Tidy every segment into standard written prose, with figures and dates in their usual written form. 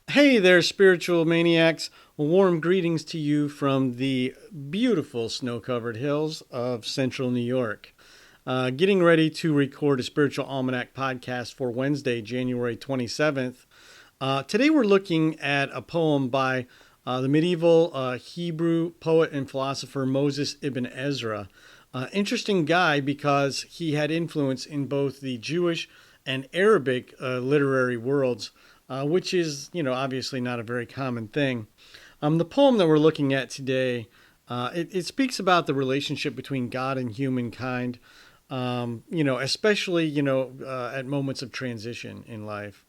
Hey there, spiritual maniacs. Warm greetings to you from the beautiful snow covered hills of central New York. Getting ready to record a Spiritual Almanac podcast for Wednesday, January 27th. Today we're looking at a poem by the medieval Hebrew poet and philosopher Moses ibn Ezra. Interesting guy because he had influence in both the Jewish and Arabic literary worlds, which is, obviously not a very common thing. The poem that we're looking at today, it speaks about the relationship between God and humankind, especially, at moments of transition in life.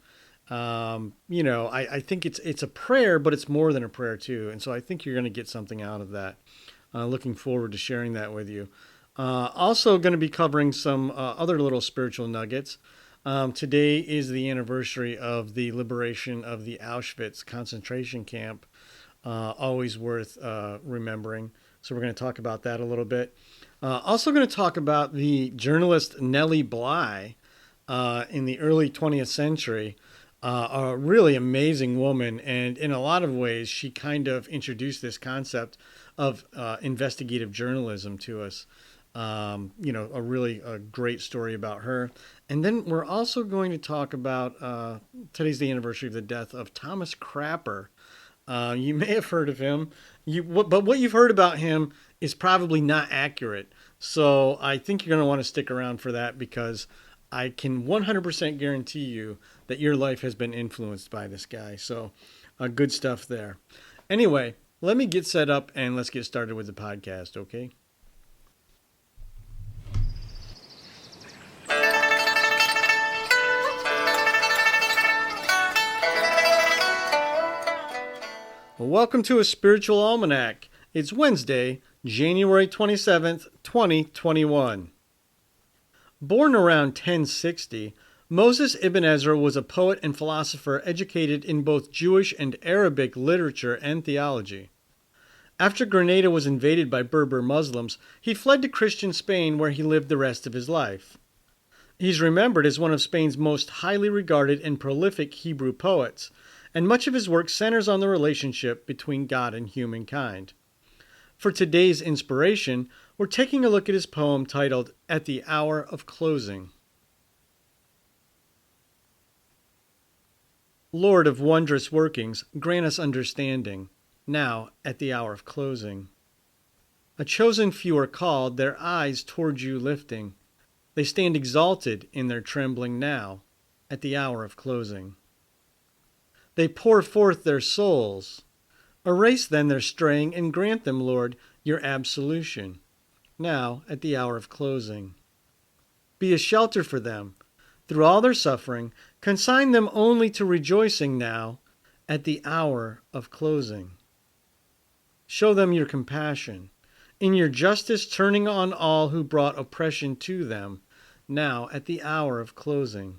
I think it's a prayer, but it's more than a prayer too. And so I think you're going to get something out of that. Looking forward to sharing that with you. Also, going to be covering some other little spiritual nuggets. Today is the anniversary of the liberation of the Auschwitz concentration camp. Always worth remembering. So, we're going to talk about that a little bit. Also, going to talk about the journalist Nellie Bly in the early 20th century. A really amazing woman, and in a lot of ways, she kind of introduced this concept of investigative journalism to us. A great story about her. And then we're also going to talk about today's the anniversary of the death of Thomas Crapper. You may have heard of him, but what you've heard about him is probably not accurate. So I think you're going to want to stick around for that because I can 100% guarantee you that your life has been influenced by this guy. So good stuff there. Anyway, let me get set up and let's get started with the podcast, okay? Well, welcome to a Spiritual Almanac. It's Wednesday, January 27th, 2021. Born around 1060, Moses ibn Ezra was a poet and philosopher educated in both Jewish and Arabic literature and theology. After Granada was invaded by Berber Muslims, he fled to Christian Spain where he lived the rest of his life. He's remembered as one of Spain's most highly regarded and prolific Hebrew poets, and much of his work centers on the relationship between God and humankind. For today's inspiration, we're taking a look at his poem titled At the Hour of Closing. Lord of wondrous workings, grant us understanding, now at the hour of closing. A chosen few are called, their eyes toward you lifting. They stand exalted in their trembling now, at the hour of closing. They pour forth their souls. Erase then their straying and grant them, Lord, your absolution, now at the hour of closing. Be a shelter for them. Through all their suffering, consign them only to rejoicing now at the hour of closing. Show them your compassion, in your justice turning on all who brought oppression to them, now at the hour of closing.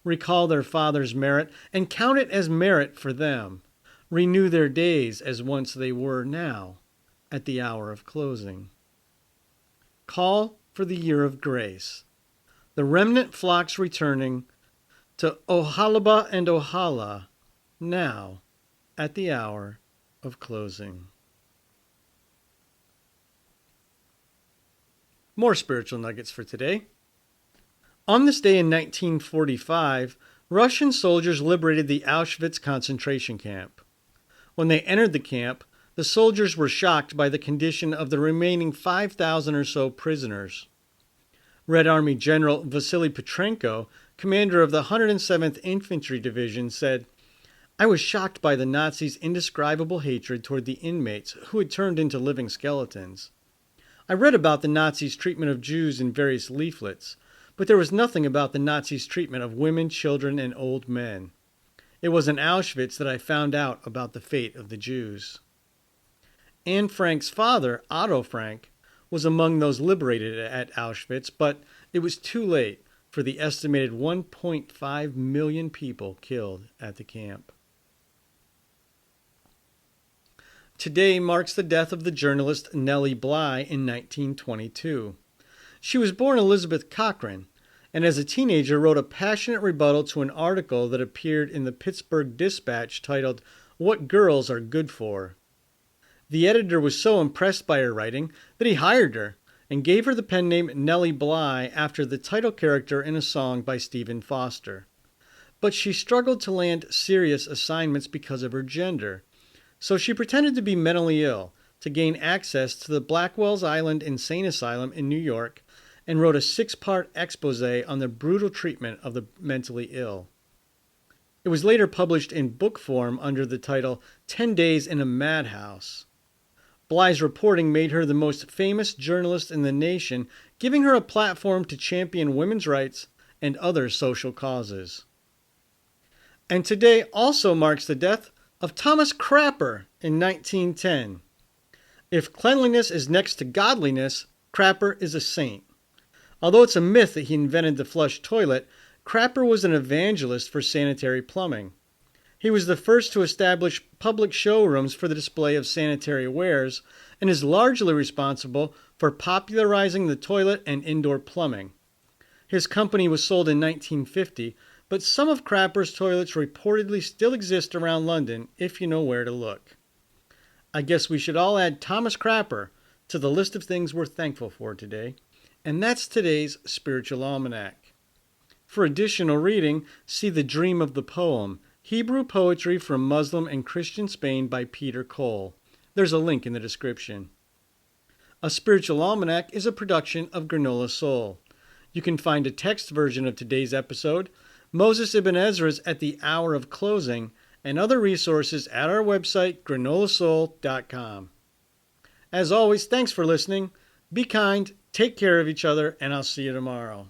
Recall their father's merit, and count it as merit for them. Renew their days as once they were now, at the hour of closing. Call for the year of grace. The remnant flocks returning to Ohalaba and Ohala, now, at the hour of closing. More spiritual nuggets for today. On this day in 1945, Russian soldiers liberated the Auschwitz concentration camp. When they entered the camp, the soldiers were shocked by the condition of the remaining 5,000 or so prisoners. Red Army General Vasily Petrenko, commander of the 107th Infantry Division, said, "I was shocked by the Nazis' indescribable hatred toward the inmates who had turned into living skeletons. I read about the Nazis' treatment of Jews in various leaflets, but there was nothing about the Nazis' treatment of women, children, and old men. It was in Auschwitz that I found out about the fate of the Jews." Anne Frank's father, Otto Frank, was among those liberated at Auschwitz, but it was too late for the estimated 1.5 million people killed at the camp. Today marks the death of the journalist Nellie Bly in 1922. She was born Elizabeth Cochran, and as a teenager wrote a passionate rebuttal to an article that appeared in the Pittsburgh Dispatch titled, "What Girls Are Good For." The editor was so impressed by her writing that he hired her and gave her the pen name Nellie Bly after the title character in a song by Stephen Foster. But she struggled to land serious assignments because of her gender, so she pretended to be mentally ill to gain access to the Blackwell's Island Insane Asylum in New York and wrote a 6-part expose on the brutal treatment of the mentally ill. It was later published in book form under the title 10 Days in a Madhouse. Bly's reporting made her the most famous journalist in the nation, giving her a platform to champion women's rights and other social causes. And today also marks the death of Thomas Crapper in 1910. If cleanliness is next to godliness, Crapper is a saint. Although it's a myth that he invented the flush toilet, Crapper was an evangelist for sanitary plumbing. He was the first to establish public showrooms for the display of sanitary wares and is largely responsible for popularizing the toilet and indoor plumbing. His company was sold in 1950, but some of Crapper's toilets reportedly still exist around London if you know where to look. I guess we should all add Thomas Crapper to the list of things we're thankful for today, and that's today's Spiritual Almanac. For additional reading, see The Dream of the Poem, Hebrew Poetry from Muslim and Christian Spain by Peter Cole. There's a link in the description. A Spiritual Almanac is a production of Granola Soul. You can find a text version of today's episode, Moses ibn Ezra's At the Hour of Closing, and other resources at our website, granolasoul.com. As always, thanks for listening. Be kind, take care of each other, and I'll see you tomorrow.